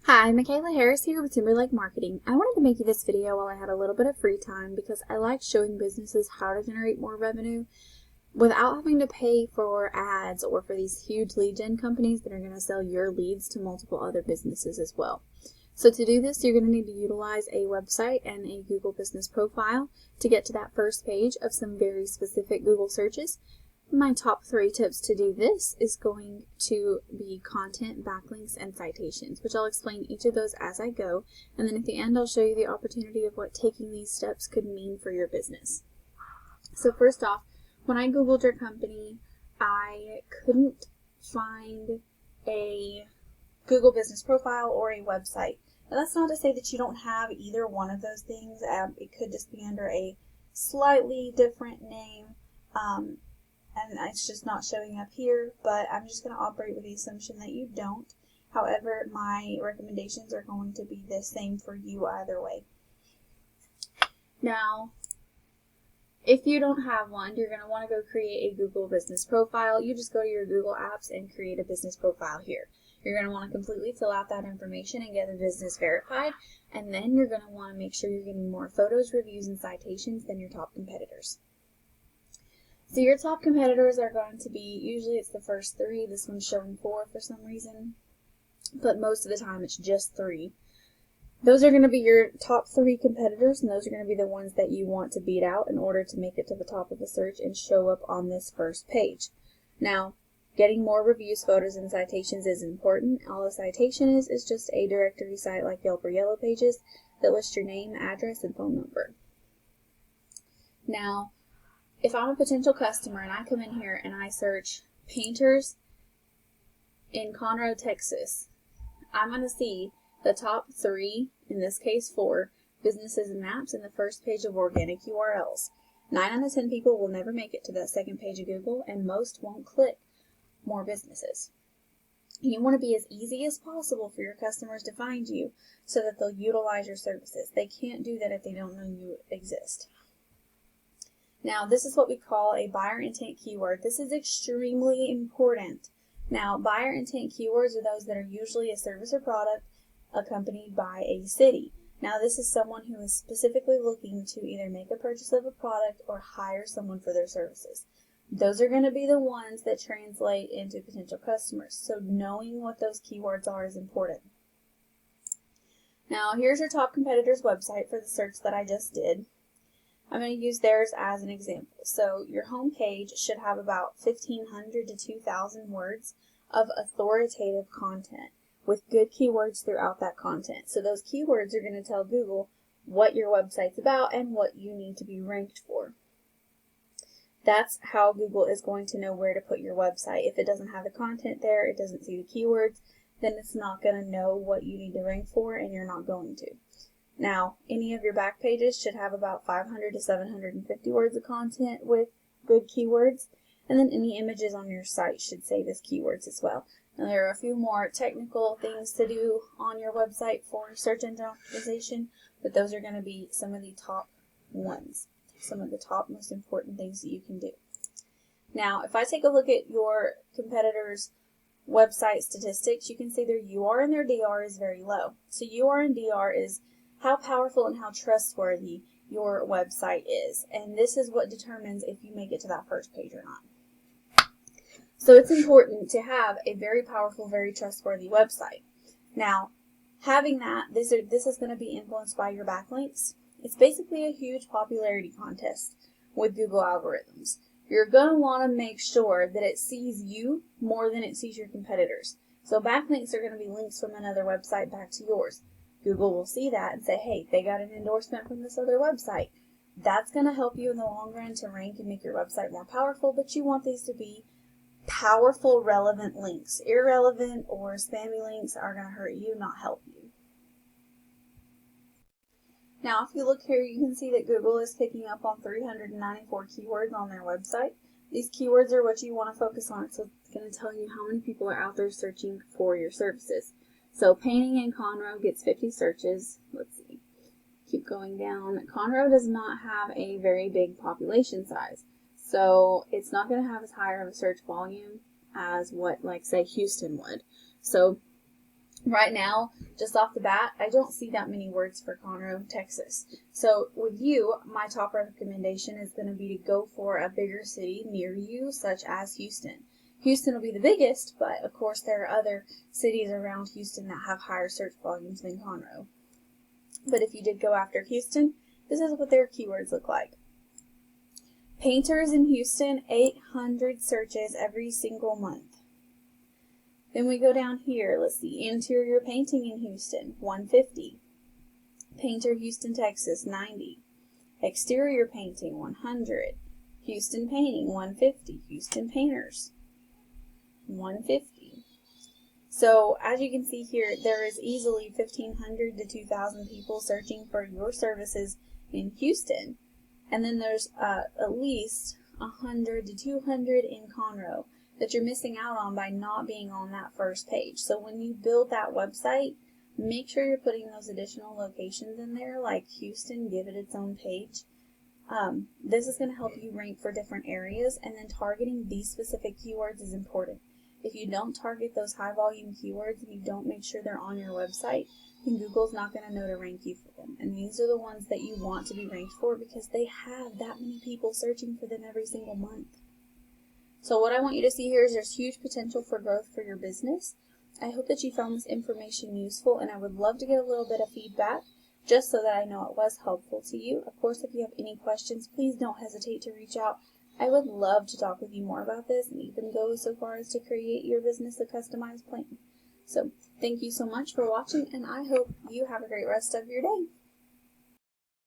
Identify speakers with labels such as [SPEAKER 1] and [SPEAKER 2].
[SPEAKER 1] Hi, Michaela Harris here with Timberlake Marketing. I wanted to make you this video while I had a little bit of free time because I like showing businesses how to generate more revenue without having to pay for ads or for these huge lead gen companies that are going to sell your leads to multiple other businesses as well. So to do this, you're going to need to utilize a website and a Google business profile to get to that first page of some very specific Google searches. My top 3 tips to do this is going to be content, backlinks, and citations, which I'll explain each of those as I go, and then at the end I'll show you the opportunity of what taking these steps could mean for your business. So first off, when I Googled your company, I couldn't find a Google business profile or a website. Now that's not to say that you don't have either one of those things. It could just be under a slightly different name. And it's just not showing up here, but I'm just going to operate with the assumption that you don't. However, my recommendations are going to be the same for you either way. Now, if you don't have one, you're going to want to go create a Google business profile. You just go to your Google apps and create a business profile here. You're going to want to completely fill out that information and get the business verified, and then you're going to want to make sure you're getting more photos, reviews, and citations than your top competitors. So your top competitors are going to be, usually it's the first 3, this one's showing 4 for some reason, but most of the time it's just 3. Those are going to be your top 3 competitors, and those are going to be the ones that you want to beat out in order to make it to the top of the search and show up on this first page. Now, getting more reviews, photos, and citations is important. All a citation is just a directory site like Yelp or Yellow Pages that lists your name, address, and phone number. Now, if I'm a potential customer and I come in here and I search painters in Conroe, Texas, I'm going to see the top 3, in this case 4, businesses and maps in the first page of organic URLs. 9 out of 10 people will never make it to that second page of Google, and most won't click more businesses. You want to be as easy as possible for your customers to find you so that they'll utilize your services. They can't do that if they don't know you exist. Now, this is what we call a buyer intent keyword. This is extremely important. Now, buyer intent keywords are those that are usually a service or product accompanied by a city. Now, this is someone who is specifically looking to either make a purchase of a product or hire someone for their services. Those are going to be the ones that translate into potential customers. So knowing what those keywords are is important. Now, here's your top competitor's website for the search that I just did. I'm going to use theirs as an example. So your home page should have about 1,500 to 2,000 words of authoritative content with good keywords throughout that content. So those keywords are going to tell Google what your website's about and what you need to be ranked for. That's how Google is going to know where to put your website. If it doesn't have the content there, it doesn't see the keywords, then it's not going to know what you need to rank for, and you're not going to. Now, any of your back pages should have about 500 to 750 words of content with good keywords, and then any images on your site should say this keywords as well. Now, there are a few more technical things to do on your website for search engine optimization, but those are going to be some of the top ones, some of the top most important things that you can do. Now, if I take a look at your competitors' website statistics, you can see their UR and their DR is very low. So UR and DR is how powerful and how trustworthy your website is. And this is what determines if you make it to that first page or not. So it's important to have a very powerful, very trustworthy website. Now, having that, this is going to be influenced by your backlinks. It's basically a huge popularity contest with Google algorithms. You're going to want to make sure that it sees you more than it sees your competitors. So backlinks are going to be links from another website back to yours. Google will see that and say, hey, they got an endorsement from this other website. That's going to help you in the long run to rank and make your website more powerful, but you want these to be powerful, relevant links. Irrelevant or spammy links are going to hurt you, not help you. Now, if you look here, you can see that Google is picking up on 394 keywords on their website. These keywords are what you want to focus on, so it's going to tell you how many people are out there searching for your services. So painting in Conroe gets 50 searches. Let's see. Keep going down. Conroe does not have a very big population size, so it's not going to have as high of a search volume as what, like, say, Houston would. So Right now, just off the bat, I don't see that many words for Conroe, Texas. So with you, my top recommendation is going to be to go for a bigger city near you, such as Houston. Houston will be the biggest, but of course there are other cities around Houston that have higher search volumes than Conroe. But if you did go after Houston, this is what their keywords look like. Painters in Houston, 800 searches every single month. Then we go down here, let's see, interior painting in Houston, 150. Painter, Houston, Texas, 90. Exterior painting, 100. Houston painting, 150. Houston painters, 150. So as you can see here, there is easily 1,500 to 2,000 people searching for your services in Houston. And then there's at least 100 to 200 in Conroe that you're missing out on by not being on that first page. So when you build that website, make sure you're putting those additional locations in there, like Houston, give it its own page. This is going to help you rank for different areas, and then targeting these specific keywords is important. If you don't target those high volume keywords and you don't make sure they're on your website, then Google's not going to know to rank you for them. And these are the ones that you want to be ranked for because they have that many people searching for them every single month. So what I want you to see here is there's huge potential for growth for your business. I hope that you found this information useful, and I would love to get a little bit of feedback just so that I know it was helpful to you. Of course, if you have any questions, please don't hesitate to reach out. I would love to talk with you more about this and even go so far as to create your business a customized plan. So thank you so much for watching, and I hope you have a great rest of your day.